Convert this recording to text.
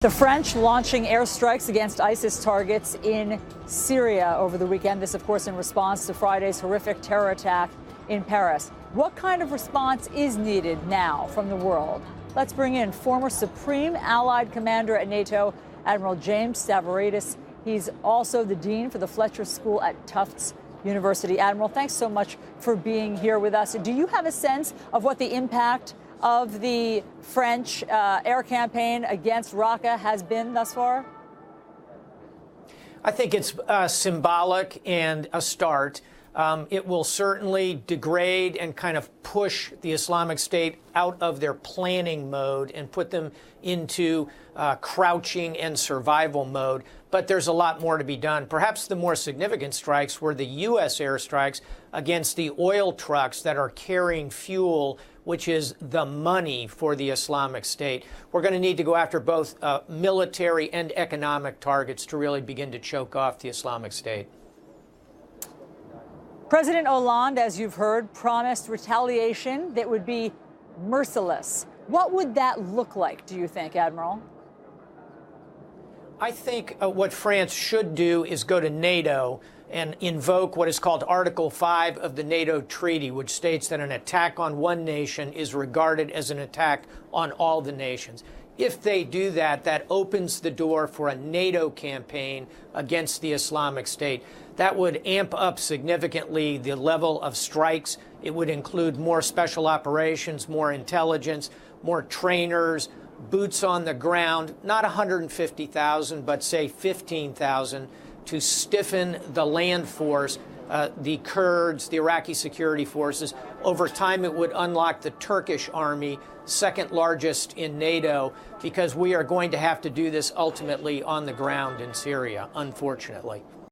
The French launching airstrikes against ISIS targets in Syria over the weekend. This, of course, in response to Friday's horrific terror attack in Paris. What kind of response is needed now from the world? Let's bring in former Supreme Allied Commander at NATO, Admiral James Stavridis. He's also the Dean for the Fletcher School at Tufts University. Admiral, thanks so much for being here with us. Do you have a sense of what the impact of the French air campaign against Raqqa has been thus far? I think it's symbolic and a start. It will certainly degrade and kind of push the Islamic State out of their planning mode and put them into crouching and survival mode. But there's a lot more to be done. Perhaps the more significant strikes were the U.S. airstrikes against the oil trucks that are carrying fuel, which is the money for the Islamic State. We're going to need to go after both military and economic targets to really begin to choke off the Islamic State. President Hollande, as you've heard, promised retaliation that would be merciless. What would that look like, do you think, Admiral? I think what France should do is go to NATO and invoke what is called Article 5 of the NATO Treaty, which states that an attack on one nation is regarded as an attack on all the nations. If they do that, that opens the door for a NATO campaign against the Islamic State. That would amp up significantly the level of strikes. It would include more special operations, more intelligence, more trainers, boots on the ground, not 150,000, but say 15,000, to stiffen the land force, the Kurds, the Iraqi security forces. Over time, it would unlock the Turkish army, second largest in NATO, because we are going to have to do this ultimately on the ground in Syria, unfortunately.